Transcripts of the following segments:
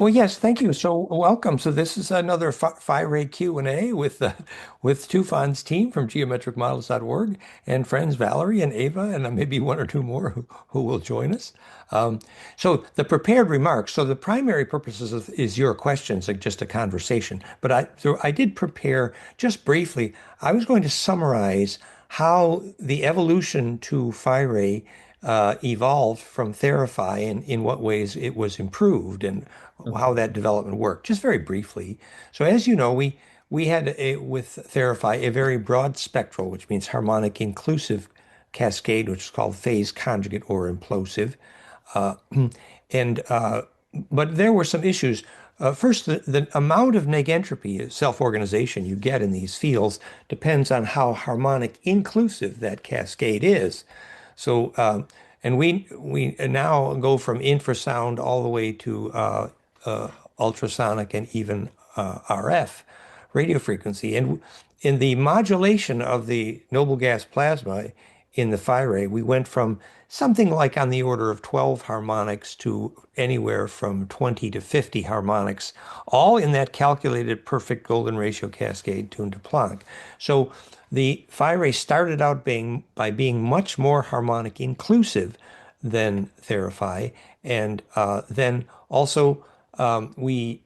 Well, yes, thank you. So welcome. So this is another Phiray Q&A with Tufan's team from geometricmodels.org and friends Valerie and Ava and maybe one or two more who will join us. Um, so the prepared remarks. So the primary purposes is your questions, like just a conversation. But I did prepare just briefly. I was going to summarize how the evolution to Phiray evolved from Therify and in what ways it was improved and how that development worked, just very briefly. So as you know, we had with Therify a very broad spectral, which means harmonic inclusive cascade, which is called phase conjugate or implosive. Uh, and but there were some issues. First, the amount of negentropy, self-organization you get in these fields depends on how harmonic inclusive that cascade is. So, and we now go from infrasound all the way to ultrasonic and even RF radio frequency. And in the modulation of the noble gas plasma in the Phiray, we went from something like on the order of 12 harmonics to anywhere from 20 to 50 harmonics, all in that calculated perfect golden ratio cascade tuned to Planck. So the Phiray started out by being much more harmonic inclusive than Therify, and then also we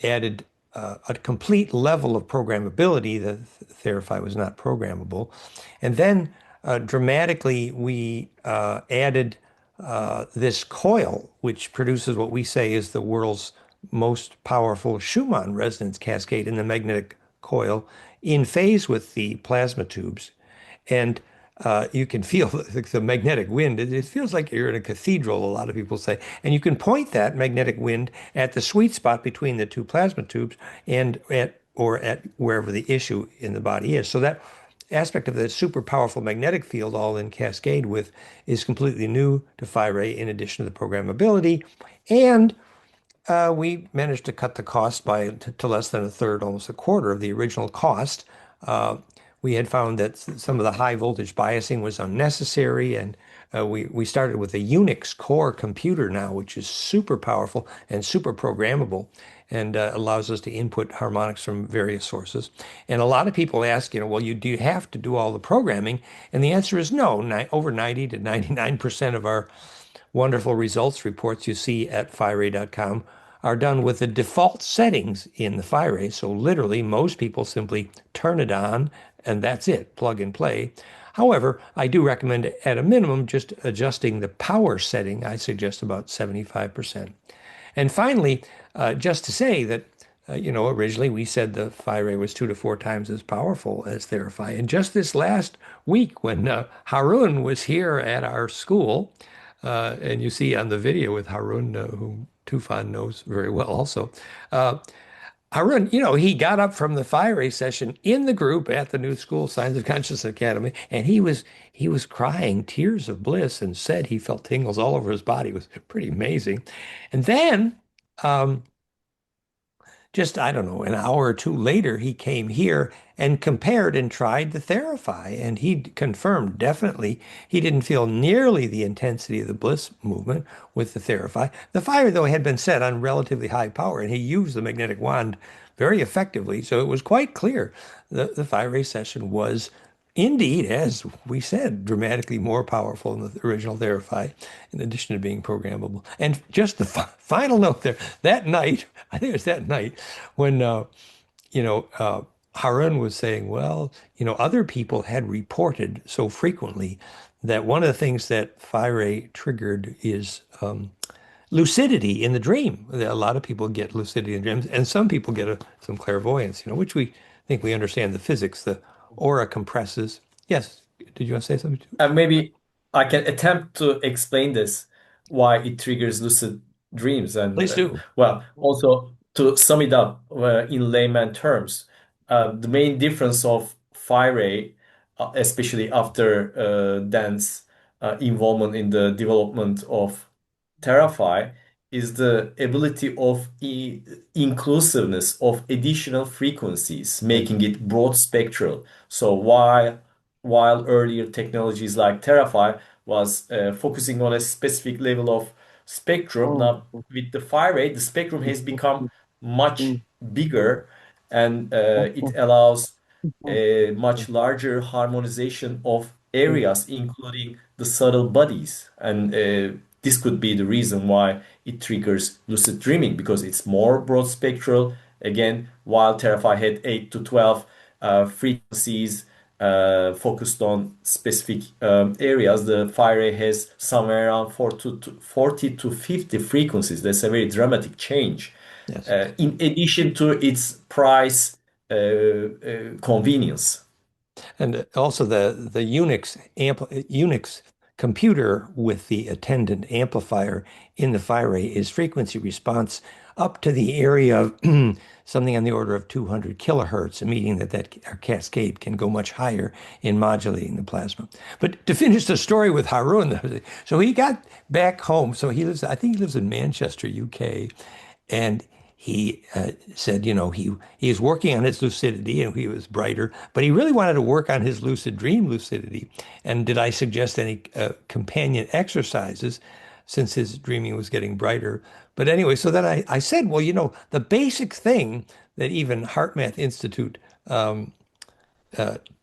added a complete level of programmability that Therify was not programmable. And then dramatically, we added this coil, which produces what we say is the world's most powerful Schumann resonance cascade in the magnetic coil in phase with the plasma tubes. And you can feel the magnetic wind. It feels like you're in a cathedral, a lot of people say. And you can point that magnetic wind at the sweet spot between the two plasma tubes and at wherever the issue in the body is. So that aspect of the super powerful magnetic field all in cascade with is completely new to Phiray in addition to the programmability. And we managed to cut the cost to less than a third, almost a quarter of the original cost. We had found that some of the high voltage biasing was unnecessary, and we started with a Unix core computer now, which is super powerful and super programmable, and allows us to input harmonics from various sources. And a lot of people ask, well, do you have to do all the programming? And the answer is no. Over 90 to 99% of our wonderful results reports you see at Phiray.com are done with the default settings in the Phiray. So literally, most people simply turn it on and that's it, plug and play. However, I do recommend at a minimum just adjusting the power setting. I suggest about 75%. And finally, just to say that originally we said the Phiray was 2 to 4 times as powerful as Therify. And just this last week, when Harun was here at our school, and you see on the video with Harun, whom Tufan knows very well also. Harun, he got up from the Phiray session in the group at the New School Science of Consciousness Academy, and he was crying tears of bliss and said he felt tingles all over his body. It was pretty amazing. And then just, I don't know, an hour or two later, he came here and compared and tried the Therify. And he confirmed definitely he didn't feel nearly the intensity of the bliss movement with the Therify. The fire, though, had been set on relatively high power, and he used the magnetic wand very effectively. So it was quite clear the Phiray session was indeed, as we said, dramatically more powerful than the original Therify, in addition to being programmable. And just the final note there, that night, I think it was that night, when Harun was saying, well, other people had reported so frequently that one of the things that Phiray triggered is lucidity in the dream. A lot of people get lucidity in dreams, and some people get some clairvoyance, which we think we understand the physics. The aura compresses. Yes. Did you want to say something? And maybe I can attempt to explain this, why it triggers lucid dreams. And Please do. well, also to sum it up in layman terms, the main difference of Phiray, especially after Dan's involvement in the development of Terafy, is the ability of inclusiveness of additional frequencies, making it broad spectral. So while earlier technologies like Terafy was focusing on a specific level of spectrum. Now, with the Phiray, the spectrum has become much bigger, and it allows a much larger harmonization of areas, including the subtle bodies. And this could be the reason why it triggers lucid dreaming because it's more broad spectral. Again, while Terrify had 8 to 12 frequencies focused on specific areas, the Fire has somewhere around 40 to 50 frequencies. That's a very dramatic change. Yes. In addition to its price convenience. And also the Unix computer with the attendant amplifier in the Phiray is frequency response up to the area of something on the order of 200 kilohertz, meaning that our cascade can go much higher in modulating the plasma. But to finish the story with Harun, so he got back home. So I think he lives in Manchester, UK, and he said, he was working on his lucidity and he was brighter, but he really wanted to work on his lucid dream lucidity. And did I suggest any companion exercises since his dreaming was getting brighter? But anyway, so then I said, well, the basic thing that even HeartMath Institute uh,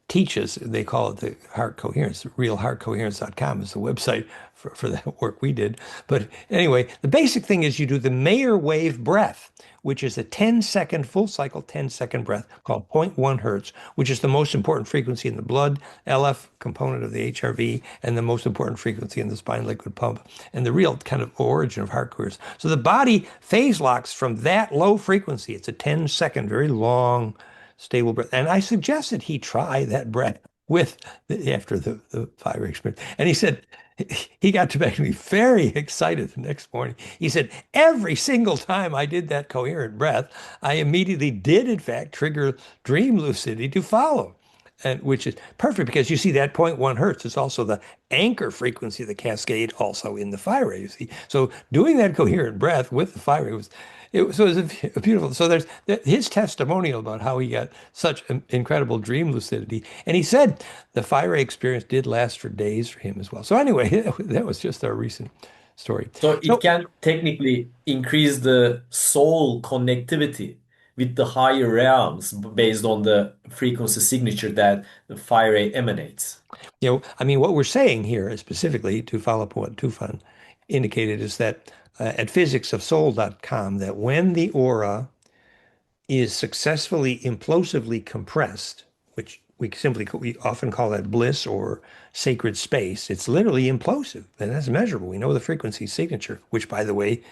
teaches, they call it the heart coherence. Realheartcoherence.com is the website for that work we did. But anyway, the basic thing is you do the Mayer wave breath, which is a 10-second full cycle, 10-second breath called zero point 0.1 hertz, which is the most important frequency in the blood, LF component of the HRV, and the most important frequency in the spine liquid pump, and the real kind of origin of heart coherence. So the body phase locks from that low frequency. It's a 10-second, very long stable breath. And I suggested he try that breath after the fire experience. And he said, he got to make me very excited the next morning. He said, every single time I did that coherent breath, I immediately did, in fact, trigger dream lucidity to follow. And which is perfect because you see that zero point 0.1 hertz is also the anchor frequency of the cascade, also in the Phiray, you see. So doing that coherent breath with the Phiray was a beautiful. So there's his testimonial about how he got such incredible dream lucidity, and he said the Phiray experience did last for days for him as well. So anyway, that was just our recent story. So it So can technically increase the soul connectivity with the higher realms based on the frequency signature that the fire ray emanates. I mean, what we're saying here, specifically to follow up on what Tufan indicated, is that at physicsofsoul.com, that when the aura is successfully implosively compressed, which we often call that bliss or sacred space. It's literally implosive, and that's measurable. We know the frequency signature, which, by the way,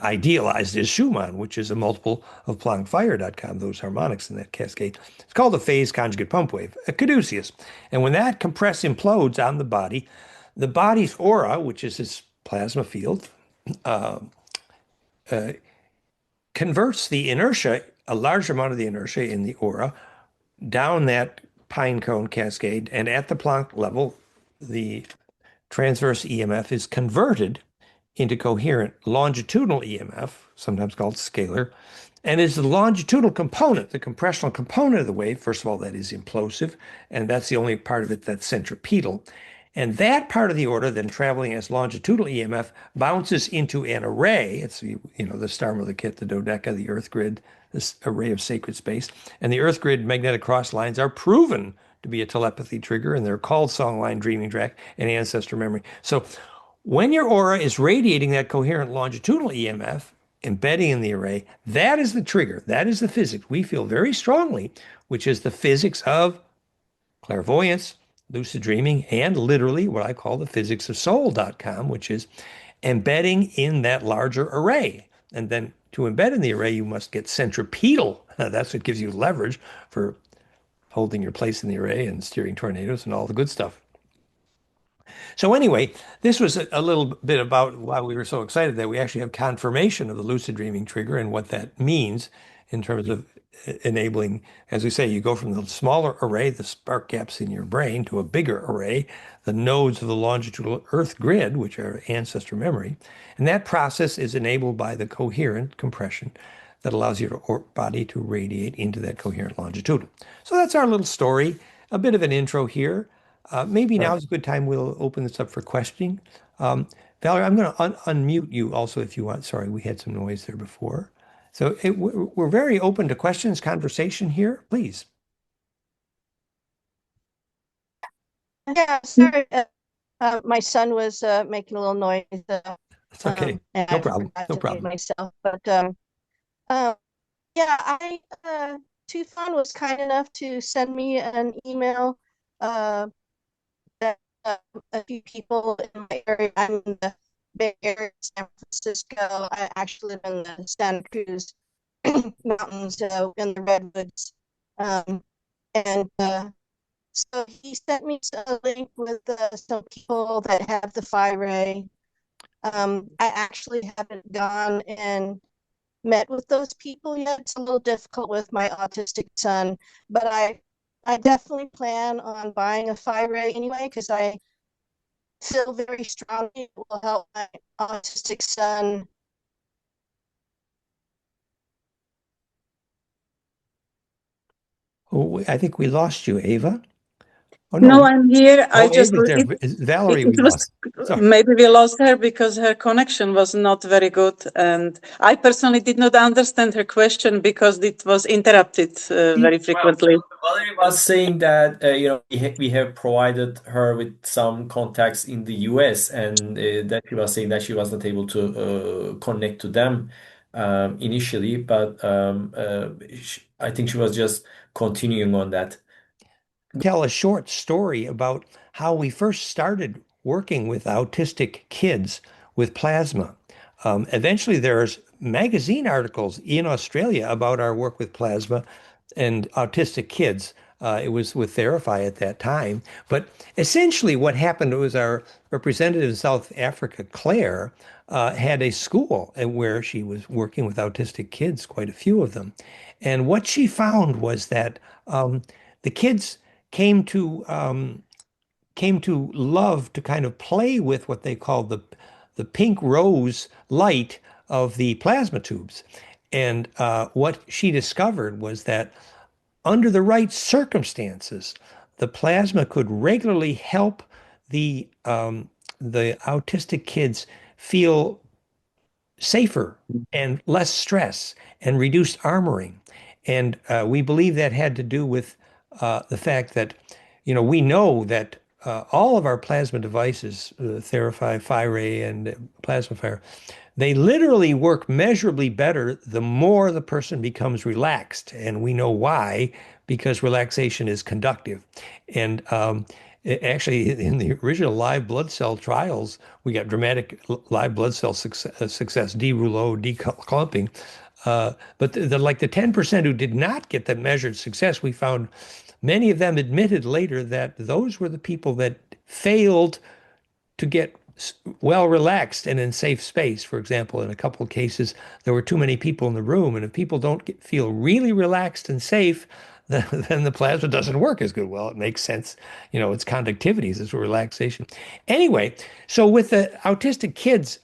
idealized is Schumann, which is a multiple of Planckfire.com, those harmonics in that cascade. It's called the phase conjugate pump wave, a caduceus. And when that compress implodes on the body's aura, which is this plasma field, converts the inertia, a large amount of the inertia in the aura, down that pine cone cascade, and at the Planck level, the transverse EMF is converted into coherent longitudinal EMF, sometimes called scalar, and is the longitudinal component, the compressional component of the wave. First of all, that is implosive, and that's the only part of it that's centripetal. And that part of the order, then traveling as longitudinal EMF, bounces into an array. It's the star of the kit, the dodeca, the Earth grid, this array of sacred space. And the Earth grid magnetic cross lines are proven to be a telepathy trigger, and they're called songline, dreaming track, and ancestor memory. So when your aura is radiating that coherent longitudinal EMF, embedding in the array, that is the trigger. That is the physics we feel very strongly, which is the physics of clairvoyance, lucid dreaming, and literally what I call the physicsofsoul.com, which is embedding in that larger array. And then to embed in the array, you must get centripetal. That's what gives you leverage for holding your place in the array and steering tornadoes and all the good stuff. So anyway, this was a little bit about why we were so excited that we actually have confirmation of the lucid dreaming trigger and what that means in terms of enabling, as we say, you go from the smaller array, the spark gaps in your brain, to a bigger array, the nodes of the longitudinal Earth grid, which are ancestor memory. And that process is enabled by the coherent compression that allows your body to radiate into that coherent longitudinal. So that's our little story, a bit of an intro here. Maybe now Right. is a good time we'll open this up for questioning. Um, Valerie, I'm going to unmute you also if you want. Sorry, we had some noise there before. So we're very open to questions, conversation here. Please. Yeah, sorry. My son was making a little noise, It's okay. and No I problem. forgot No to mute problem. myself. But uh, yeah, Tufan was kind enough to send me an email uh, that a few people in my area, I'm in the Bay Area, San Francisco. I actually live in the Santa Cruz Mountains, in the Redwoods. Um, and So he sent me a link with some people that have the Phiray. I actually haven't gone and met with those people yet. It's a little difficult with my autistic son, but I definitely plan on buying a Phiray anyway because I feel very strongly it will help my autistic son. Oh, I think we lost you, Ava. Oh, no. No, I'm here. I Oh, just Ava's there. it, It's it Valerie, we it was lost. Sorry. maybe we lost her because her connection was not very good, and I personally did not understand her question because it was interrupted very frequently. Valerie was saying that we have provided her with some contacts in the US, and that she was saying that she was not able to connect to them initially, but I think she was just continuing on that. Tell a short story about how we first started working with autistic kids with plasma. Eventually, there's magazine articles in Australia about our work with plasma and autistic kids. It was with Therify at that time. But essentially, what happened was our representative in South Africa, Claire, had a school where she was working with autistic kids, quite a few of them. And what she found was that the kids came to love to kind of play with what they called the pink rose light of the plasma tubes. And what she discovered was that under the right circumstances, the plasma could regularly help the autistic kids feel safer and less stress and reduced armoring. And we believe that had to do with the fact that, we know that all of our plasma devices, Therify, Phiray, and Plasmafire, they literally work measurably better the more the person becomes relaxed. And we know why, because relaxation is conductive. And actually, in the original live blood cell trials, we got dramatic live blood cell success, derouleau, declumping. But like the 10% who did not get the measured success, we found many of them admitted later that those were the people that failed to get well relaxed and in safe space. For example, in a couple of cases, there were too many people in the room, and if people don't feel really relaxed and safe, then the plasma doesn't work as good. Well, it makes sense. It's conductivities, it's relaxation. Anyway, so with the autistic kids,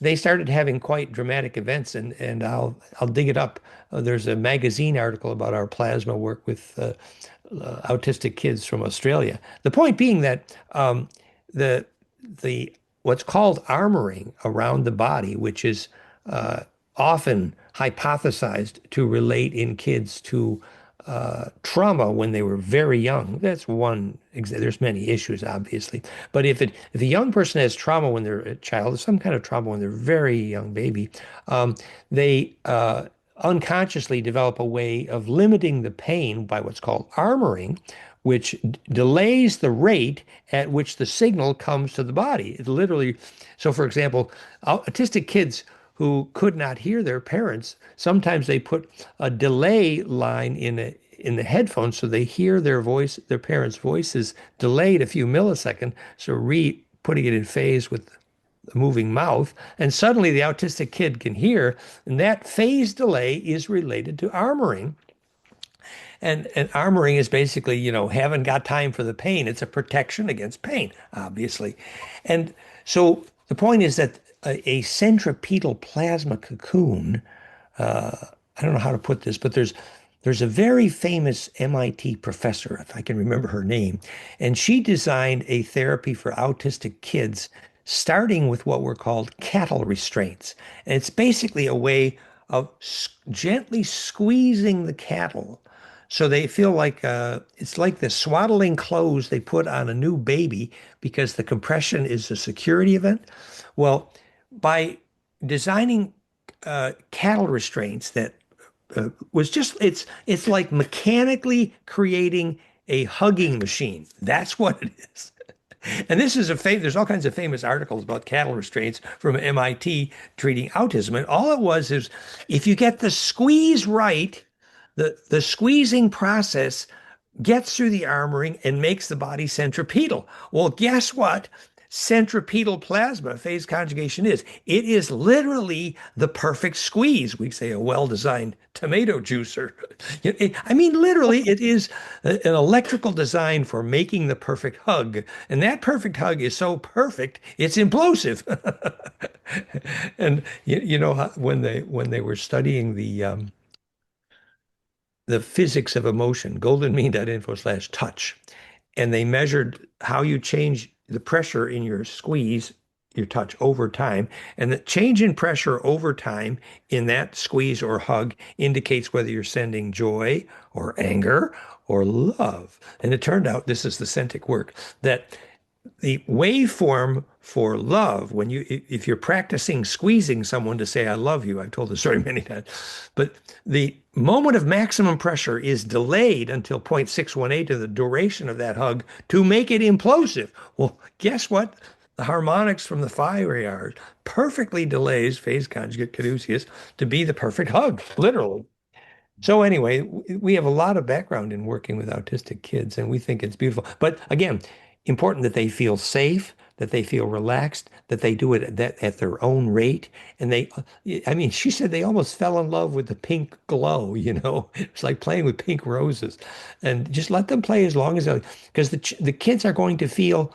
they started having quite dramatic events, and I'll dig it up. There's a magazine article about our plasma work with autistic kids from Australia. The point being that the the what's called armoring around the body, which is often hypothesized to relate in kids to trauma when they were very young. That's one. There's many issues, obviously, but if a young person has trauma when they're a child, some kind of trauma when they're a very young baby, they unconsciously develop a way of limiting the pain by what's called armoring, which delays the rate at which the signal comes to the body. It literally, so for example, autistic kids who could not hear their parents, sometimes they put a delay line in the headphones so they hear their parents' voices delayed a few milliseconds, so putting it in phase with the moving mouth, and suddenly the autistic kid can hear, and that phase delay is related to armoring. And armoring is basically, haven't got time for the pain. It's a protection against pain, obviously. And so the point is that a centripetal plasma cocoon, I don't know how to put this, but there's a very famous MIT professor, if I can remember her name, and she designed a therapy for autistic kids starting with what were called cattle restraints. And it's basically a way of gently squeezing the cattle so they feel like it's like the swaddling clothes they put on a new baby because the compression is a security event. Well, by designing cattle restraints that was just it's like mechanically creating a hugging machine. That's what it is. And this is there's all kinds of famous articles about cattle restraints from MIT treating autism. And all it was is if you get the squeeze right, the squeezing process gets through the armoring and makes the body centripetal. Well, guess what? Centripetal plasma phase conjugation is. It is literally the perfect squeeze. We say a well-designed tomato juicer. I mean, literally, it is an electrical design for making the perfect hug. And that perfect hug is so perfect, it's implosive. And you know when they were studying the physics of emotion, goldenmean.info/touch, and they measured how you change the pressure in your squeeze, your touch over time. And the change in pressure over time in that squeeze or hug indicates whether you're sending joy or anger or love. And it turned out, this is the Centric work, that the waveform for love, when if you're practicing squeezing someone to say I love you, I've told the story many times, but the moment of maximum pressure is delayed until 0.618 of the duration of that hug to make it implosive. Well, guess what? The harmonics from the Phiray are perfectly delays phase conjugate caduceus to be the perfect hug, literally. So anyway, we have a lot of background in working with autistic kids, and we think it's beautiful. But again, important that they feel safe, that they feel relaxed, that they do it at their own rate. And I mean, she said they almost fell in love with the pink glow, you know? It's like playing with pink roses. And just let them play as long as they, because the kids are going to feel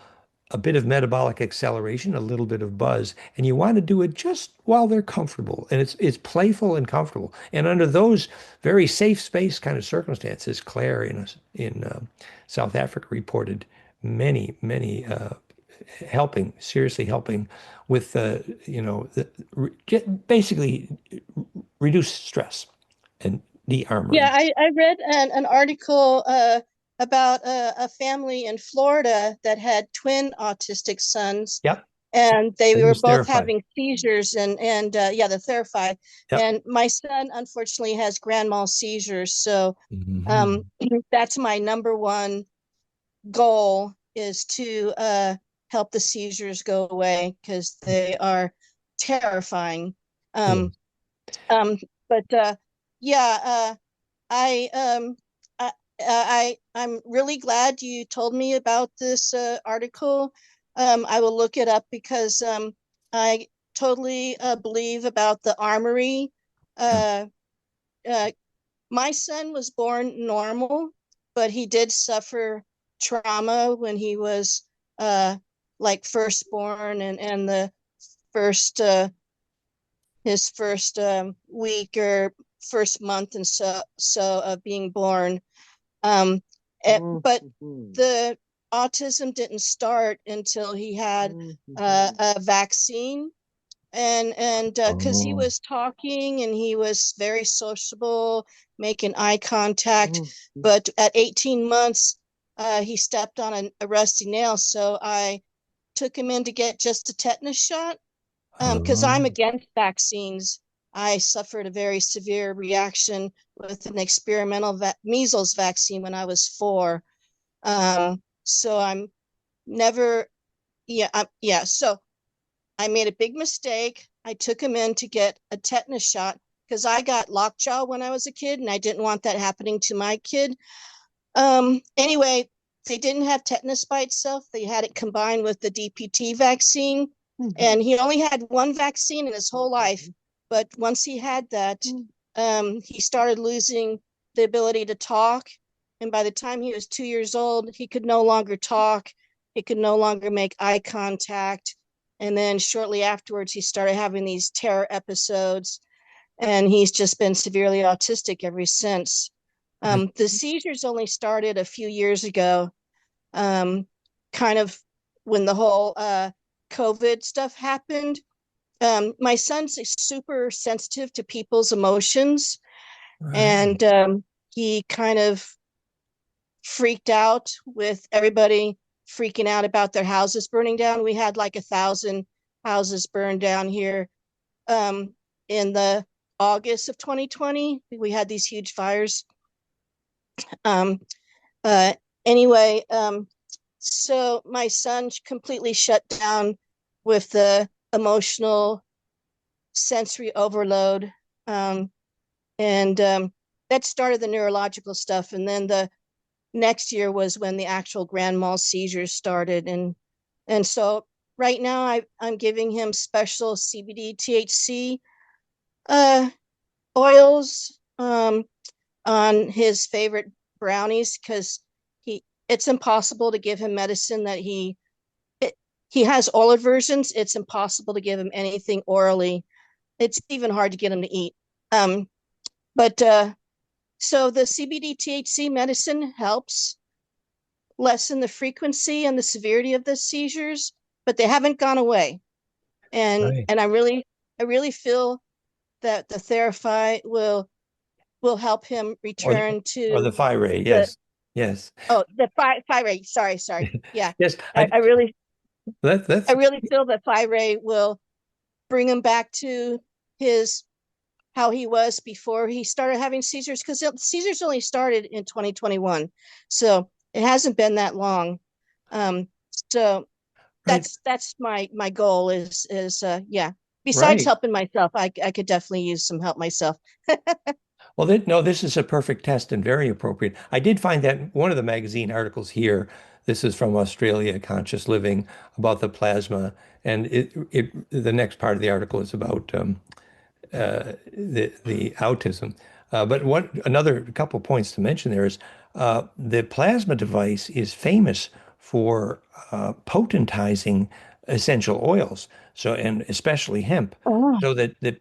a bit of metabolic acceleration, a little bit of buzz, and you want to do it just while they're comfortable. And it's playful and comfortable. And under those very safe space kind of circumstances, Claire in South Africa reported many seriously helping with basically reduce stress and de-armoring. Yeah, I read an article about a family in Florida that had twin autistic sons, Yep. and they It were was both terrifying. having seizures, and yeah, the Therapy. Yep. And my son unfortunately has grand mal seizures, so Mhm. that's my number one goal, is to help the seizures go away because they are terrifying. Um, but yeah, I I'm really glad you told me about this article. I will look it up because I totally believe about the armory. Yeah. Uh, uh, my son was born normal, but he did suffer trauma when he was like firstborn, and the first his first week or first month and so of being born. But the autism didn't start until he had a vaccine, and because he Oh. was talking and he was very sociable, making eye contact. But at 18 months, he stepped on a rusty nail, so I took him in to get just a tetanus shot because I'm Oh. against vaccines. I suffered a very severe reaction with an experimental measles vaccine when I was 4. So I'm never, yeah. So I made a big mistake. I took him in to get a tetanus shot because I got lockjaw when I was a kid, and I didn't want that happening to my kid. Anyway, they didn't have tetanus by itself. They had it combined with the DPT vaccine. And he only had one vaccine in his whole life. But once he had that, he started losing the ability to talk. And by the time he was 2 years old, he could no longer talk. He could no longer make eye contact. And then shortly afterwards, he started having these terror episodes. And he's just been severely autistic ever since. The seizures only started a few years ago, kind of when the whole COVID stuff happened, my son's super sensitive to people's emotions, Right. and he kind of freaked out with everybody freaking out about their houses burning down. We had like 1,000 houses burned down here in the August of 2020. We had these huge fires. Um, uh, anyway, so my son completely shut down with the emotional sensory overload. And that started the neurological stuff. And then the next year was when the actual grand mal seizures started. And so right now I'm giving him special CBD THC oils on his favorite brownies, because it's impossible to give him medicine that he has oral aversions. It's impossible to give him anything orally. It's even hard to get him to eat. But so the CBD THC medicine helps lessen the frequency and the severity of the seizures, but they haven't gone away. And Right. and I really feel that the Therapy will help him Or return or the to Phiray, the yes. the Phiray. Sorry. Yeah. Yes, I really that's feel that Phiray will bring him back to his how he was before he started having seizures, because seizures only started in 2021, so it hasn't been that long. So right, that's my goal is yeah. Besides right. helping myself, I could definitely use some help myself. Well, no, this is a perfect test and very appropriate. I did find that one of the magazine articles here, this is from Australia, Conscious Living, about the plasma, and the next part of the article is about the autism. But another couple points to mention there is the plasma device is famous for potentizing essential oils, so and especially hemp, Oh, so that the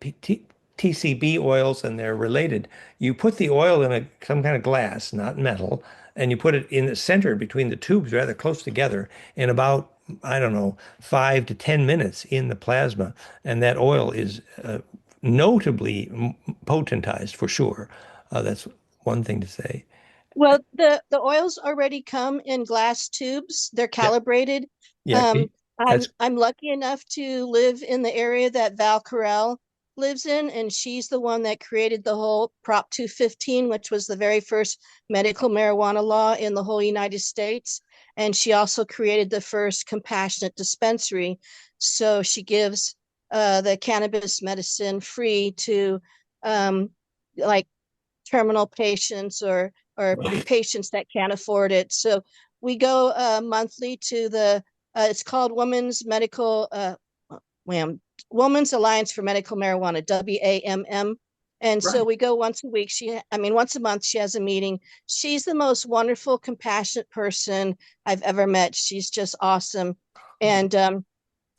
TCB oils and they're related. You put the oil in some kind of glass, not metal, and you put it in the center between the tubes, rather close together, in about I don't know 5 to 10 minutes in the plasma, and that oil is notably potentized for sure. That's one thing to say. well, the oils already come in glass tubes. They're Yeah, calibrated. yeah, Um, I'm that's I'm lucky enough to live in the area that Val lives in, and she's the one that created the whole Prop 215, which was the very first medical marijuana law in the whole United States. And she also created the first compassionate dispensary. So she gives the cannabis medicine free to like terminal patients or patients that can't afford it. So we go monthly to the it's called Women's Medical Women's Alliance for Medical Marijuana, WAMM. And so right. we go once a week. Once a month, she has a meeting. She's the most wonderful, compassionate person I've ever met. She's just awesome. And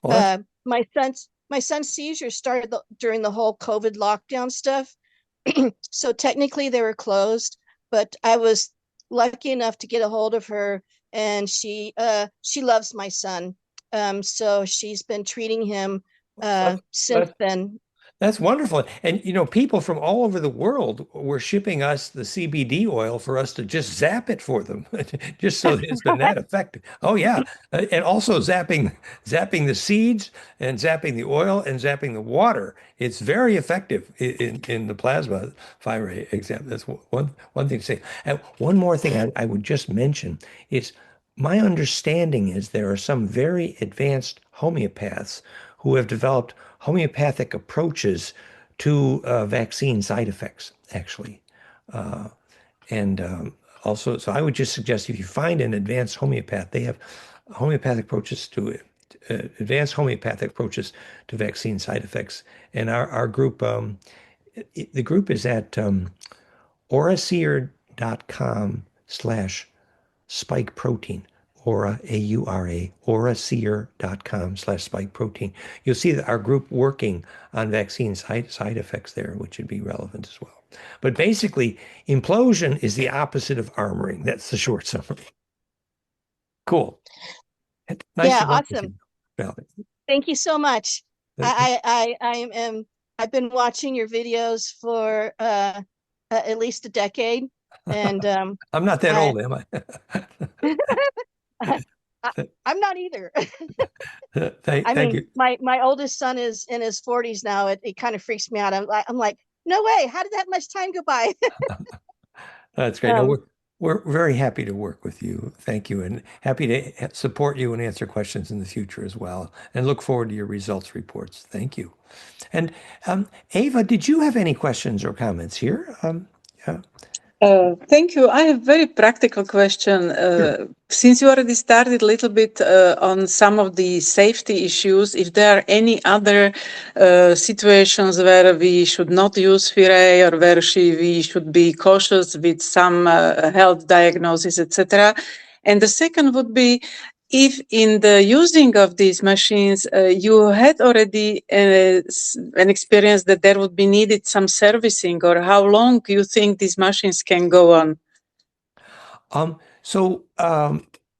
Well, that's my son's seizures started during the whole COVID lockdown stuff. So technically they were closed, but I was lucky enough to get a hold of her, and she loves my son. So she's been treating him since that's then. That's wonderful. And people from all over the world were shipping us the CBD oil for us to just zap it for them, just so that it's been that effective. Oh yeah. And also zapping the seeds and zapping the oil and zapping the water. It's very effective in the plasma Phiray exam. That's one thing to say. And one more thing I would just mention is my understanding is there are some very advanced homeopaths who have developed homeopathic approaches to vaccine side effects, actually. Uh, and also, so I would just suggest if you find an advanced homeopath, they have homeopathic approaches to advanced homeopathic approaches to vaccine side effects. And our group, the group is at auraseer.com/spike protein. Aura, A-U-R-A, auraseer.com/spike protein. You'll see that our group working on vaccine side effects there, which would be relevant as well. But basically, implosion is the opposite of armoring. That's the short summary. Cool. Nice Yeah, to work with awesome. you, Val. Thank you so much. That- I've been watching your videos for at least a decade, and I'm not that I, old, am I? I I'm not either. Thank you. My oldest son is in his 40s now. It kind of freaks me out. I'm like, no way. How did that much time go by? That's great. No, Um, we're very happy to work with you. Thank you, and happy to support you and answer questions in the future as well. And look forward to your results reports. Thank you. And Ava, did you have any questions or comments here? Yeah, Thank you. I have very practical question. sure. Since you already started a little bit on some of the safety issues, if there are any other situations where we should not use Phiray or where we should be cautious with some health diagnosis, etc. And the second would be if in the using of these machines, you had already an experience that there would be needed some servicing, or how long you think these machines can go on? So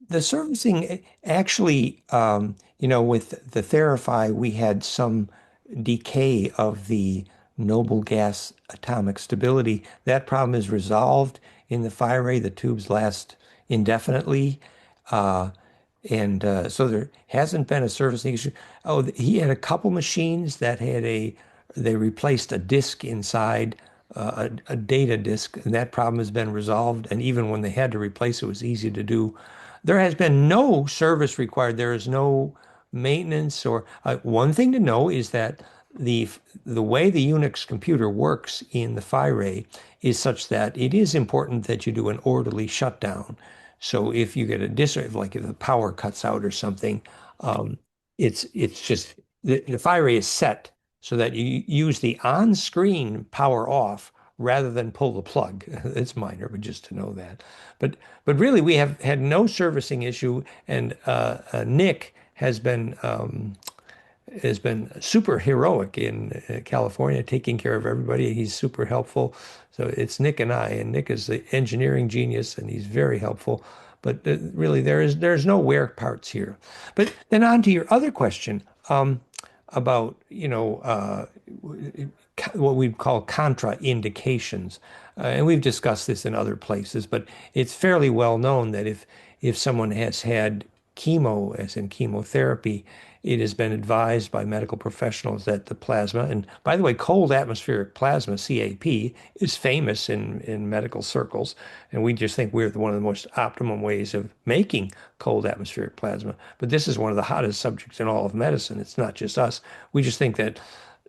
the servicing actually, with the Therify, we had some decay of the noble gas atomic stability. That problem is resolved in the Phiray. The tubes last indefinitely. Uh, and so there hasn't been a servicing issue. Oh, he had a couple machines that they replaced a disk inside, a data disk, and that problem has been resolved. And even when they had to replace it, it was easy to do. There has been no service required. There is no maintenance or one thing to know is that the the way the Unix computer works in the Phiray is such that it is important that you do an orderly shutdown. So if you get a like if the power cuts out or something, um, it's just the Phiray is set so that you use the on-screen power off rather than pull the plug. It's minor, but just to know that. But really, we have had no servicing issue, and Nick has been super heroic in California, taking care of everybody. He's super helpful. So it's Nick and I, and Nick is the engineering genius, and he's very helpful. But really, there's no wear parts here. But then on to your other question about what we call contraindications, and we've discussed this in other places. But it's fairly well known that if someone has had chemo, as in chemotherapy, it has been advised by medical professionals that the plasma, and by the way, cold atmospheric plasma, CAP, is famous in medical circles. And we just think we're one of the most optimum ways of making cold atmospheric plasma. But this is one of the hottest subjects in all of medicine. It's not just us. We just think that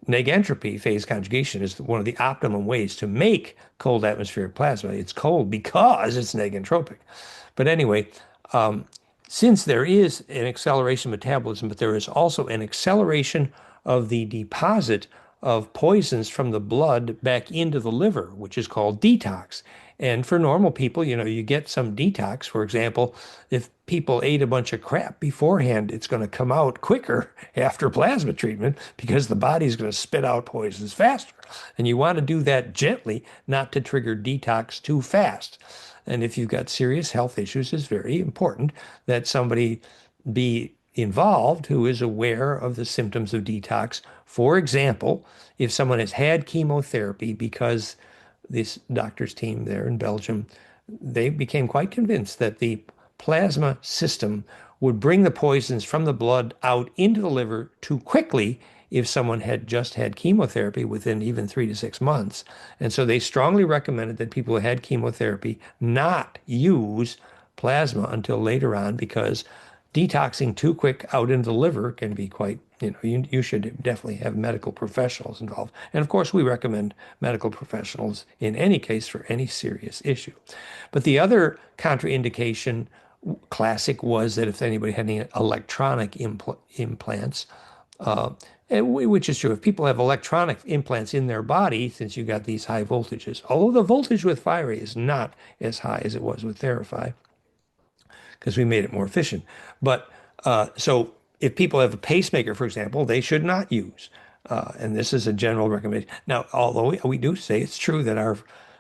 negentropy phase conjugation is one of the optimum ways to make cold atmospheric plasma. It's cold because it's negentropic. But anyway, um, since there is an acceleration of metabolism, but there is also an acceleration of the deposit of poisons from the blood back into the liver, which is called detox. And for normal people, you get some detox. For example, if people ate a bunch of crap beforehand, it's going to come out quicker after plasma treatment because the body's going to spit out poisons faster. And you want to do that gently, not to trigger detox too fast. And if you've got serious health issues, it's very important that somebody be involved who is aware of the symptoms of detox. For example, if someone has had chemotherapy, because this doctor's team there in Belgium, they became quite convinced that the plasma system would bring the poisons from the blood out into the liver too quickly if someone had just had chemotherapy within even 3 to 6 months. And so they strongly recommended that people who had chemotherapy not use plasma until later on because detoxing too quick out into the liver can be quite, you should definitely have medical professionals involved. And of course, we recommend medical professionals in any case for any serious issue. But the other contraindication classic was that if anybody had any electronic implants, uh, which is true. If people have electronic implants in their body, since you got these high voltages, although the voltage with Phiray is not as high as it was with Therify, because we made it more efficient. But so if people have a pacemaker, for example, they should not use. And this is a general recommendation. Now, although we do say it's true that our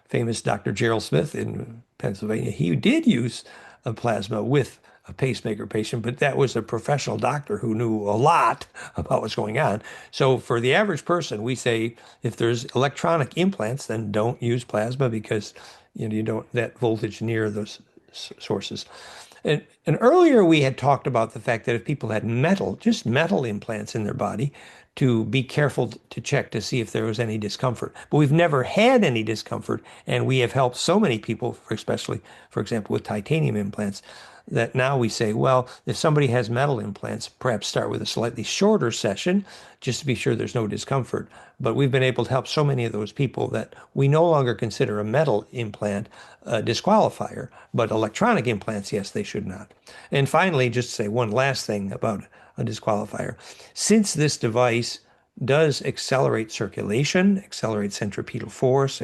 famous Dr. Gerald Smith in Pennsylvania, he did use a plasma with a pacemaker patient, but that was a professional doctor who knew a lot about what's going on. So for the average person, we say if there's electronic implants, then don't use plasma because you don't that voltage near those sources. And earlier we had talked about the fact that if people had just metal implants in their body, to be careful to check to see if there was any discomfort. But we've never had any discomfort, and we have helped so many people, especially, for example, with titanium implants, that now we say, well, if somebody has metal implants, perhaps start with a slightly shorter session just to be sure there's no discomfort. But we've been able to help so many of those people that we no longer consider a metal implant a disqualifier, but electronic implants, yes, they should not. And finally, just to say one last thing about a disqualifier. Since this device does accelerate circulation, accelerate centripetal force,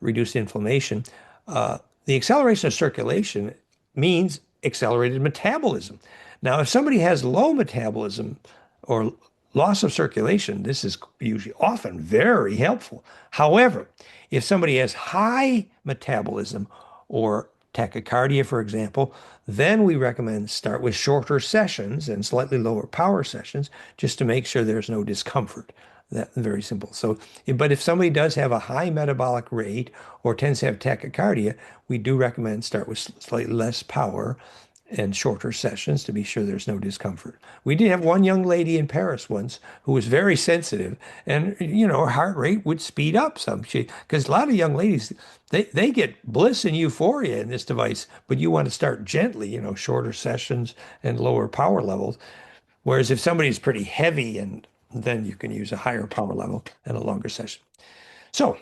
reduce inflammation, the acceleration of circulation means accelerated metabolism. Now, if somebody has low metabolism or loss of circulation, this is usually often very helpful. However, if somebody has high metabolism or tachycardia, for example, then we recommend start with shorter sessions and slightly lower power sessions just to make sure there's no discomfort. That's very simple. So, but if somebody does have a high metabolic rate or tends to have tachycardia, we do recommend start with slightly less power and shorter sessions to be sure there's no discomfort. We did have one young lady in Paris once who was very sensitive, and her heart rate would speed up some. Because a lot of young ladies, they get bliss and euphoria in this device, but you want to start gently, shorter sessions and lower power levels. Whereas if somebody's pretty heavy, and then you can use a higher power level and a longer session. So,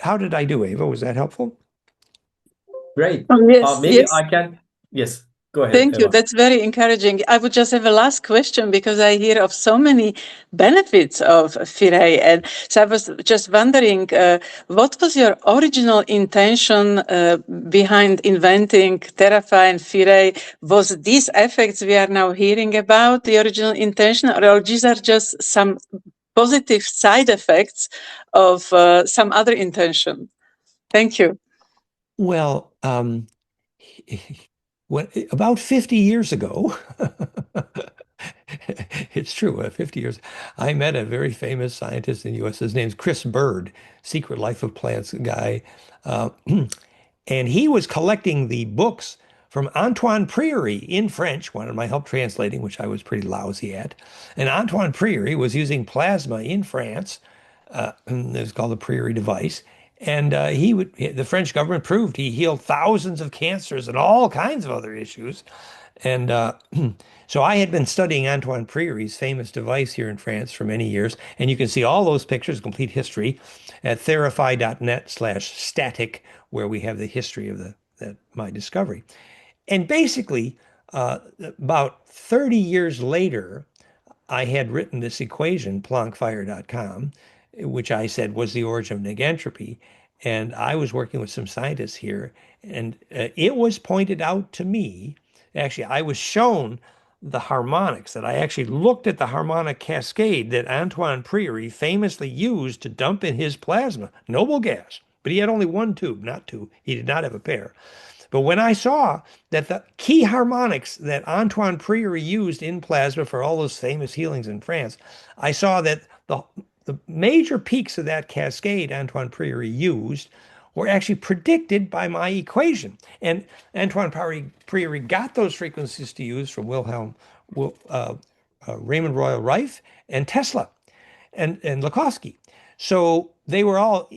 how did I do, Ava? Was that helpful? Great. Yes, Maybe yes. I can. Yes, go ahead, Thank you. Eva. That's very encouraging. I would just have a last question because I hear of so many benefits of Phiray. And so I was just wondering, what was your original intention behind inventing Therapy and Phiray? Was these effects we are now hearing about the original intention, or these are just some positive side effects of some other intention? Thank you. Well, about 50 years ago, it's true, 50 years, I met a very famous scientist in the US. His name's Chris Bird, Secret Life of Plants guy. Uh, and he was collecting the books from Antoine Priori in French, wanted my help translating, which I was pretty lousy at. And Antoine Priori was using plasma in France. It was called the Priori device. And the French government proved he healed thousands of cancers and all kinds of other issues. And so I had been studying Antoine Priori's famous device here in France for many years. And you can see all those pictures, complete history, at therapy.net/static, where we have the history of my discovery. And basically, about 30 years later, I had written this equation, PlanckFire.com, which I said was the origin of negentropy. And I was working with some scientists here, and it was pointed out to me. Actually, I was shown the harmonics, that I actually looked at the harmonic cascade that Antoine Priori famously used to dump in his plasma, noble gas. But he had only one tube, not two. He did not have a pair. But when I saw that the key harmonics that Antoine Priori used in plasma for all those famous healings in France, I saw that the major peaks of that cascade Antoine Priori used were actually predicted by my equation. And Antoine Priori got those frequencies to use from Raymond Royal Rife and Tesla and Lakowski. So they were all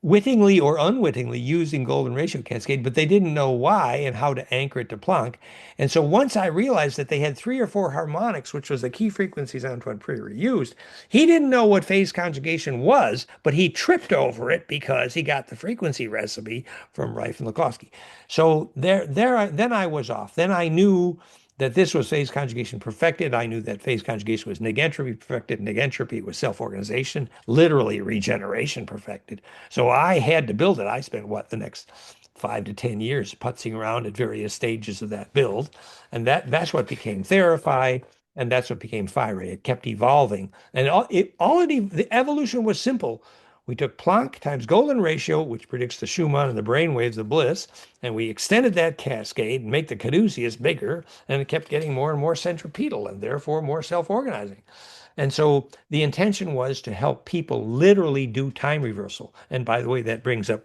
wittingly or unwittingly using golden ratio cascade, but they didn't know why and how to anchor it to Planck. And so once I realized that they had 3 or 4 harmonics, which was the key frequencies Antoine Priori used, he didn't know what phase conjugation was, but he tripped over it because he got the frequency recipe from Rife and Lakowski. So then I was off. Then I knew that this was phase conjugation perfected. I knew that phase conjugation was negentropy perfected. Negentropy was self-organization, literally regeneration perfected. So I had to build it. I spent, the next 5 to 10 years putzing around at various stages of that build. And that's what became Therapy, and that's what became Phiray. It kept evolving. And the evolution was simple. We took Planck times golden ratio, which predicts the Schumann and the brain waves of bliss, and we extended that cascade and make the caduceus bigger, and it kept getting more and more centripetal and therefore more self-organizing. And so the intention was to help people literally do time reversal. And by the way, that brings up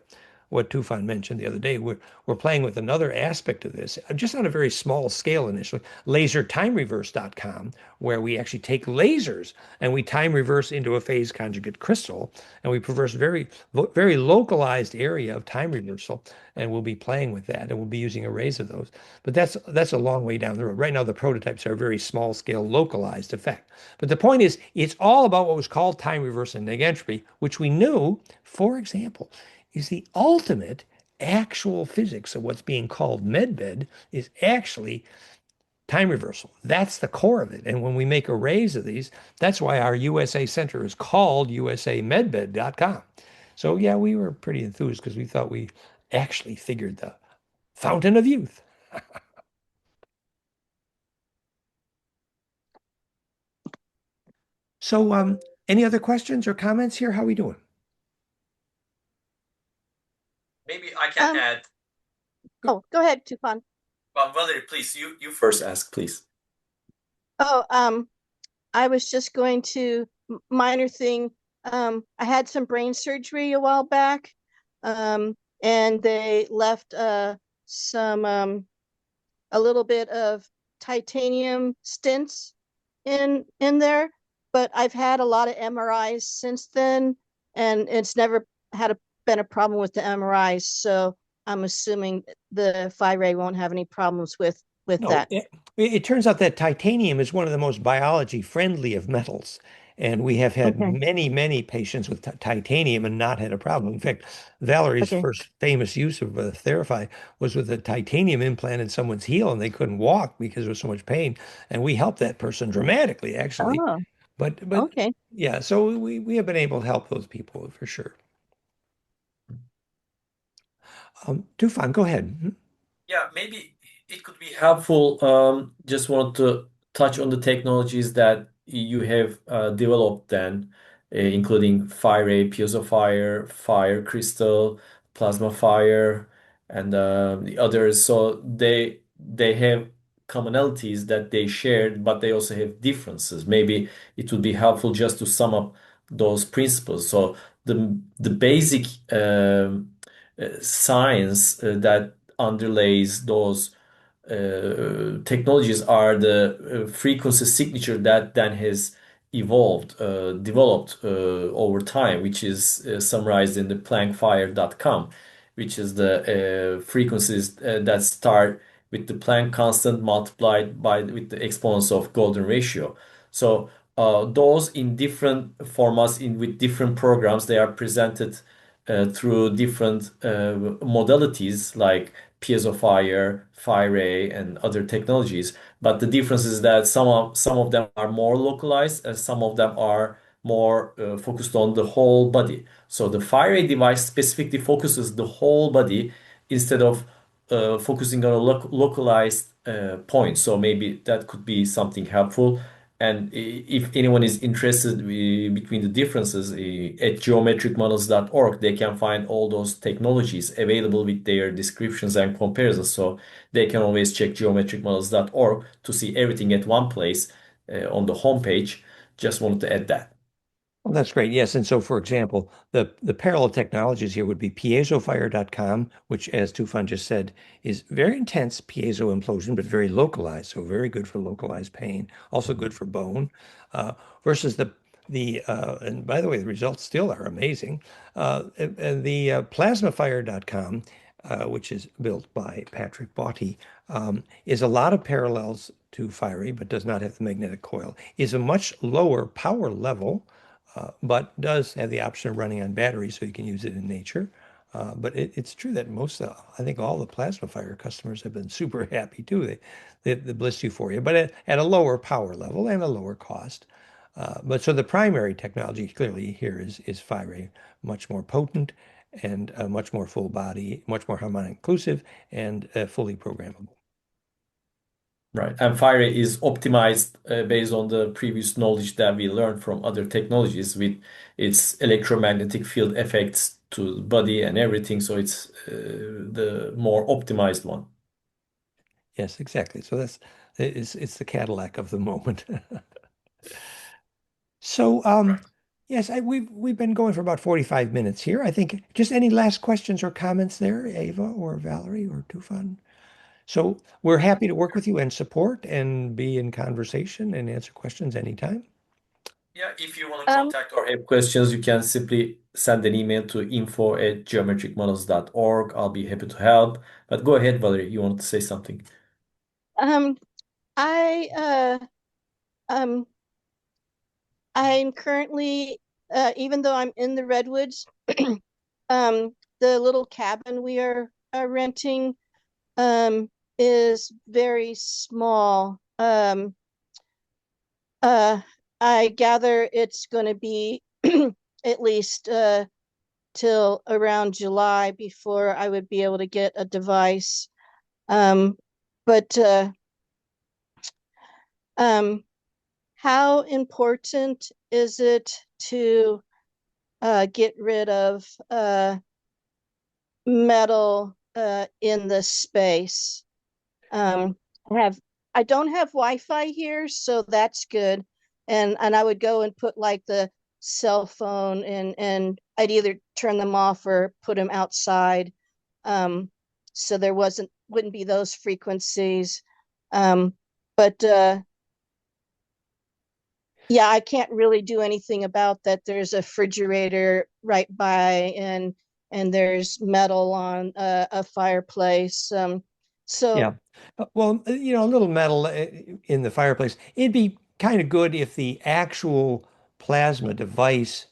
what Tufan mentioned the other day. We're playing with another aspect of this, just on a very small scale initially, lasertimereverse.com, where we actually take lasers and we time reverse into a phase conjugate crystal, and we traverse very localized area of time reversal, and we'll be playing with that, and we'll be using arrays of those. But that's a long way down the road. Right now, the prototypes are a very small scale localized effect. But the point is, it's all about what was called time reverse and negentropy, which we knew, for example, is the ultimate actual physics of what's being called medbed is actually time reversal. That's the core of it. And when we make arrays of these, that's why our USA center is called usamedbed.com. So yeah, we were pretty enthused because we thought we actually figured the fountain of youth. So any other questions or comments here? How are we doing? Maybe I can add. Oh, go ahead, Tufan. Well, Valerie, please, you first ask, please. Oh, I was just going to minor thing. I had some brain surgery a while back, and they left some a little bit of titanium stents in there. But I've had a lot of MRIs since then, and it's never been a problem with the MRIs. So I'm assuming the Phiray won't have any problems with No, that. it turns out that titanium is one of the most biology friendly of metals. And we have had Okay. many patients with titanium and not had a problem. In fact, Valerie's Okay. first famous use of Therapy was with a titanium implant in someone's heel, and they couldn't walk because there was so much pain. And we helped that person dramatically, actually. Oh, But okay. yeah, so we have been able to help those people for sure. Tufan, go ahead. Mhm. Yeah, maybe it could be helpful. Just want to touch on the technologies that you have developed then, including Phiray, piezo fire crystal, plasma fire, and the others. So they have commonalities that they shared, but they also have differences. Maybe it would be helpful just to sum up those principles. So the basic science that underlays those technologies are the frequency signature that then has developed over time, which is summarized in the planckfire.com, which is the frequencies that start with the Planck constant multiplied by with the exponents of golden ratio. So those in different formats in with different programs, they are presented through different modalities like piezo fire, Phiray, and other technologies. But the difference is that some of them are more localized and some of them are more focused on the whole body. So the Phiray device specifically focuses the whole body instead of focusing on a localized point. So maybe that could be something helpful. And if anyone is interested between the differences at geometricmodels.org, they can find all those technologies available with their descriptions and comparisons. So they can always check geometricmodels.org to see everything at one place on the homepage. Just wanted to add that. Well, that's great. Yes. And so, for example, the parallel technologies here would be piezofire.com, which, as Tufan just said, is very intense piezo implosion, but very localized. So very good for localized pain, also good for bone, versus and by the way, the results still are amazing. And the plasmafire.com, which is built by Patrick Botti, is a lot of parallels to Phiray, but does not have the magnetic coil, is a much lower power level, but does have the option of running on batteries, so you can use it in nature. But it's true that I think all the plasma fire customers have been super happy too. The bliss euphoria, but at a lower power level and a lower cost. But so the primary technology clearly here is Phiray, much more potent and much more full body, much more harmonic inclusive, and fully programmable. Right. And Phiray is optimized based on the previous knowledge that we learned from other technologies with its electromagnetic field effects to the body and everything. So it's the more optimized one. Yes, exactly. So it's the Cadillac of the moment. So yes, we've been going for about 45 minutes here. I think just any last questions or comments there, Ava or Valerie or Tufan? So we're happy to work with you and support and be in conversation and answer questions anytime. Yeah, if you want to Um, contact or have questions, you can simply send an email to info@geometricmodels.org. I'll be happy to help. But go ahead, Valerie, you wanted to say something. um, I I'm currently even though I'm in the redwoods, the little cabin we are renting is very small. Uh, I gather it's going to be at least till around July before I would be able to get a device. Um, but um, how important is it to get rid of metal in the space? Um, I have I don't have Wi-Fi here, so that's good. And I would go and put like the cell phone and I'd either turn them off or put them outside. Um, so there wouldn't be those frequencies. But yeah, I can't really do anything about that. There's a refrigerator right by and there's metal on a fireplace. So Yeah. Well, a little metal in the fireplace. It'd be kind of good if the actual plasma device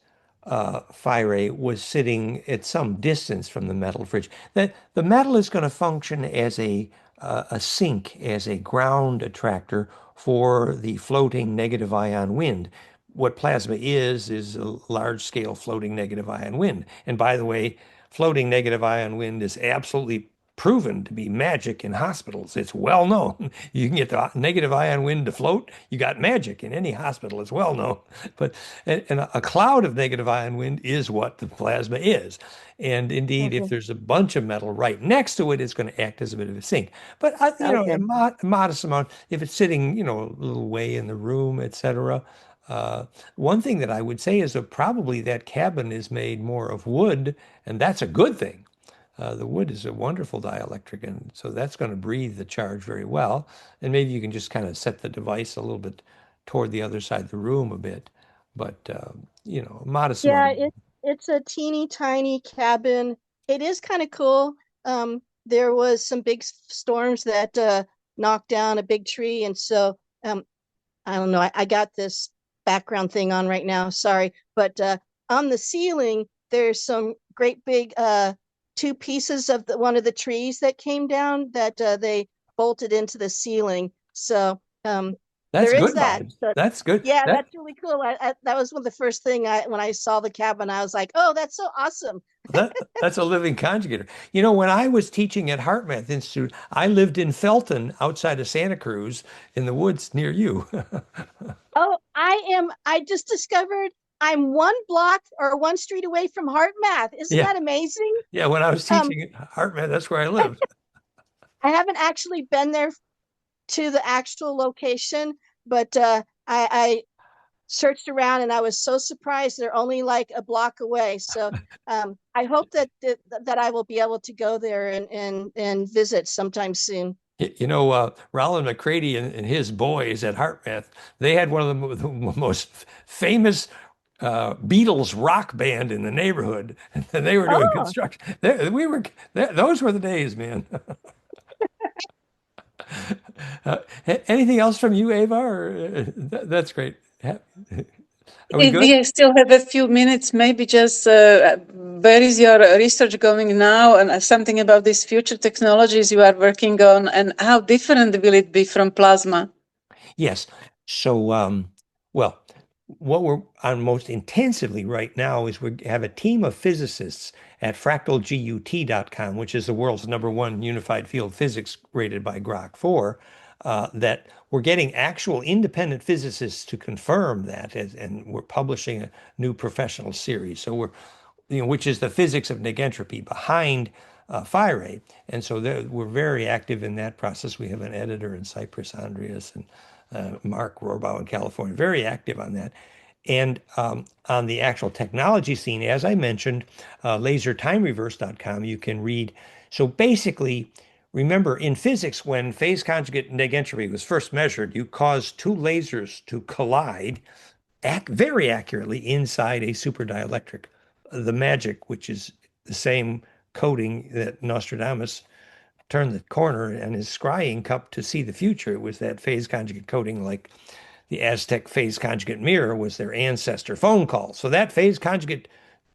Phiray was sitting at some distance from the metal fridge. That the metal is going to function as a sink, as a ground attractor for the floating negative ion wind. What plasma is a large scale floating negative ion wind. And by the way, floating negative ion wind is absolutely proven to be magic in hospitals. It's well known. You can get the negative ion wind to float. You got magic in any hospital. It's well known. But and a cloud of negative ion wind is what the plasma is. And indeed, if okay, there's a bunch of metal right next to it, it's going to act as a bit of a sink. But a okay. modest amount, if it's sitting, a little way in the room, etc. One thing that I would say is that probably that cabin is made more of wood, and that's a good thing. The wood is a wonderful dielectric, and so that's going to breathe the charge very well. And maybe you can just kind of set the device a little bit toward the other side of the room a bit, but a modest amount Yeah, of. it's a teeny tiny cabin. It is kind of cool. There was some big storms that knocked down a big tree, and so I don't know. I got this background thing on right now. Sorry, but on the ceiling there's some great big two pieces of one of the trees that came down that they bolted into the ceiling. So That's there is good that. vibes. So That's good. yeah, That that's really cool. That was one of the first thing when I saw the cabin, I was like, oh, that's so awesome. that's a living conjugator. When I was teaching at HeartMath Institute, I lived in Felton, outside of Santa Cruz, in the woods near you. Oh, I just discovered I'm one block or one street away from Heart Math. Isn't Yeah, that amazing? yeah. When I was Um, teaching at HeartMath, that's where I lived. I haven't actually been there to the actual location, but I searched around and I was so surprised they're only like a block away. So I hope that I will be able to go there and visit sometime soon. Roland McCready and his boys at HeartMath, they had one of the most famous Beatles rock band in the neighborhood, and they were doing Oh, construction. Those were the days, man. Uh, Anything else from you, Ava? That's great. Are we If good? we still have a few minutes, maybe just where is your research going now, and something about these future technologies you are working on, and how different will it be from plasma? Yes. So, well, what we're on most intensively right now is we have a team of physicists at fractalgut.com, which is the world's #1 unified field physics rated by Grok 4. that we're getting actual independent physicists to confirm that, and we're publishing a new professional series. So which is the physics of negentropy behind Phiray. And so we're very active in that process. We have an editor in Cyprus, Andreas, and Mark Rohrbaugh in California, very active on that. And on the actual technology scene, as I mentioned, lasertimereverse.com, you can read. So basically, remember in physics, when phase conjugate negentropy was first measured, you caused two lasers to collide very accurately inside a superdielectric. The magic, which is the same coating that Nostradamus turned the corner in his scrying cup to see the future. It was that phase conjugate coating, like the Aztec phase conjugate mirror was their ancestor phone call. So that phase conjugate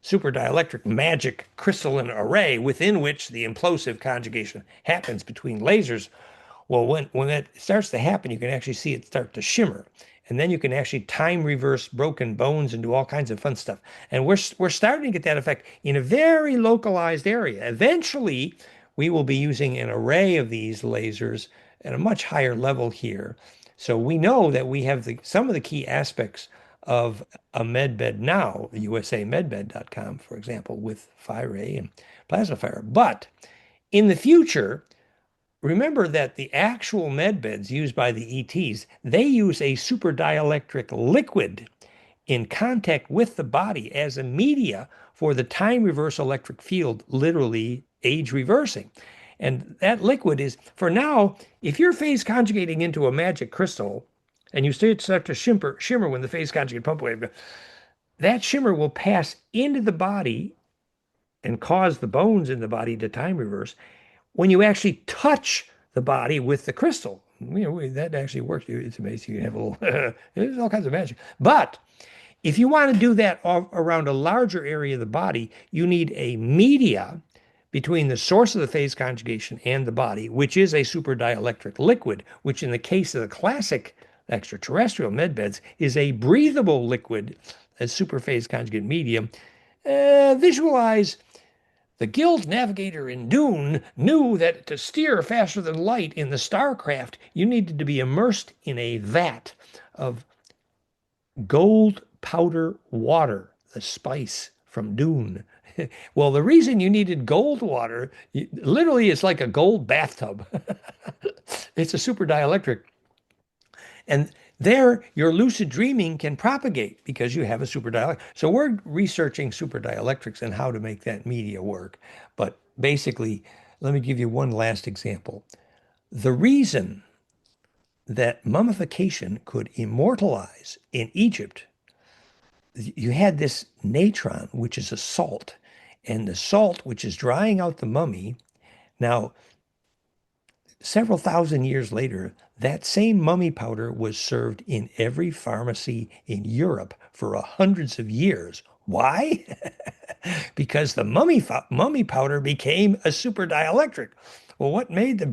superdielectric magic crystalline array within which the implosive conjugation happens between lasers. Well, when that starts to happen, you can actually see it start to shimmer. And then you can actually time reverse broken bones and do all kinds of fun stuff. And we're starting to get that effect in a very localized area. Eventually, we will be using an array of these lasers at a much higher level here. So we know that we have some of the key aspects of a medbed now, usamedbed.com, for example, with Phiray and plasma fire. But in the future, remember that the actual medbeds used by the ETs, they use a superdielectric liquid in contact with the body as a media for the time reverse electric field, literally age reversing. And that liquid is, for now, if you're phase conjugating into a magic crystal and you start to shimmer when the phase conjugate pump wave, that shimmer will pass into the body and cause the bones in the body to time reverse. When you actually touch the body with the crystal, that actually works. It's amazing. You have a little, there's all kinds of magic. But if you want to do that around a larger area of the body, you need a media between the source of the phase conjugation and the body, which is a superdielectric liquid, which in the case of the classic extraterrestrial medbeds is a breathable liquid, a superphase conjugate medium. Visualize the guild navigator in Dune knew that to steer faster than light in the Starcraft, you needed to be immersed in a vat of gold powder water, the spice from Dune. Well, the reason you needed gold water, literally it's like a gold bathtub. It's a super dielectric. And there, your lucid dreaming can propagate because you have a super dielectric. So we're researching super dielectrics and how to make that media work. But basically, let me give you one last example. The reason that mummification could immortalize in Egypt, you had this natron, which is a salt, and the salt, which is drying out the mummy. Now, several thousand years later, that same mummy powder was served in every pharmacy in Europe for hundreds of years. Why? Because the mummy powder became a super dielectric. Well, what made the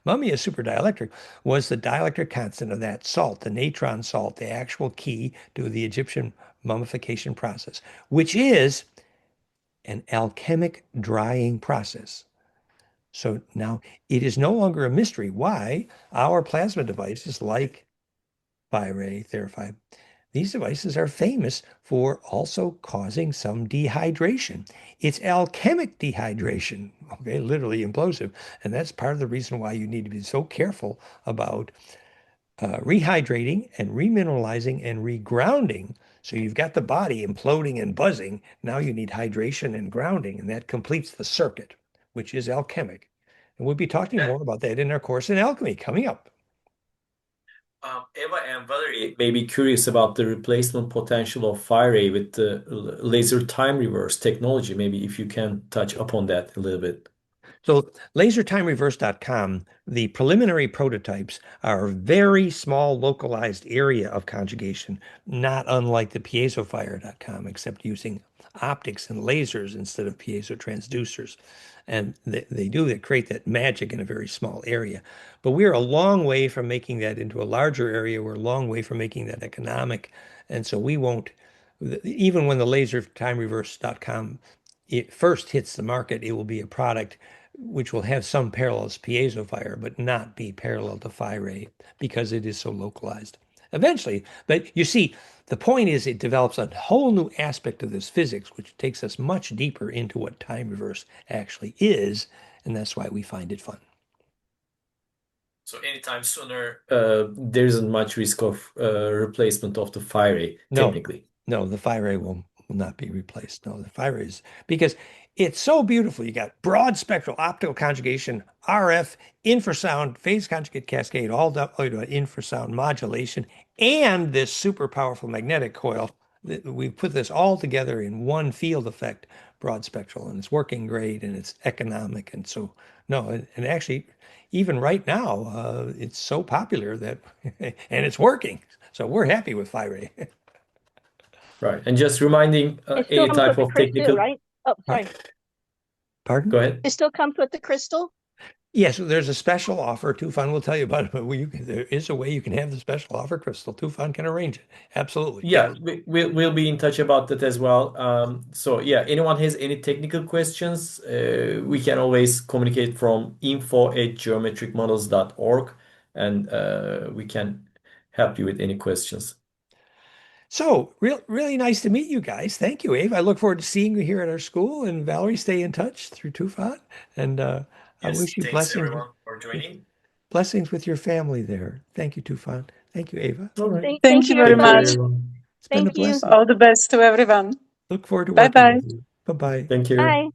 mummy a super dielectric was the dielectric constant of that salt, the natron salt, the actual key to the Egyptian mummification process, which is an alchemic drying process. So now it is no longer a mystery why our plasma devices like Phiray, Therapy, these devices are famous for also causing some dehydration. It's alchemic dehydration, okay, literally implosive. And that's part of the reason why you need to be so careful about rehydrating and remineralizing and regrounding. So you've got the body imploding and buzzing. Now you need hydration and grounding, and that completes the circuit, which is alchemic. And we'll be talking more about that in our course in alchemy coming up. Eva and Valerie may be curious about the replacement potential of Phiray with the laser time reverse technology. Maybe if you can touch upon that a little bit. So lasertimereverse.com, the preliminary prototypes are a very small localized area of conjugation, not unlike the piezofire.com, except using optics and lasers instead of piezo transducers. And they create that magic in a very small area. But we're a long way from making that into a larger area. We're a long way from making that economic. And so we won't, even when the lasertimereverse.com it first hits the market, it will be a product which will have some parallels to piezo fire, but not be parallel to Phiray because it is so localized. Eventually, but you see, the point is it develops a whole new aspect of this physics, which takes us much deeper into what time reverse actually is, and that's why we find it fun. So anytime sooner, there isn't much risk of replacement of the Phiray, No, technically. no, the Phiray will not be replaced. No, the Phiray is because it's so beautiful. You got broad spectral optical conjugation, RF, infrasound, phase conjugate cascade, all the way to infrasound modulation, and this super powerful magnetic coil. We put this all together in one field effect, broad spectral, and it's working great and it's economic. And so, no, and actually, even right now, it's so popular that, and it's working. So we're happy with Phiray. Right. And just reminding It still any comes type with the of crystal, technical. right? Oh, sorry. Pardon? Go ahead. It still comes with the crystal? Yes, there's a special offer. Tufan will tell you about it, but there is a way you can have the special offer, Crystal. Tufan can arrange it. Absolutely. Yeah, we'll be in touch about that as well. So yeah, anyone has any technical questions, we can always communicate from info@geometricmodels.org, and we can help you with any questions. So, really nice to meet you guys. Thank you, Abe. I look forward to seeing you here at our school. And Valerie, stay in touch through Tufan. And I Yes, wish you thanks blessings, everyone for joining. blessings with your family there. Thank you, Tufan. Thank you, Ava. All right. Thank Thank you you, very Thank you, everybody. much. everyone. It's been a Thank you. blessing. All the best to everyone. Look forward to Bye working bye. with you. Bye-bye. Thank you. Bye.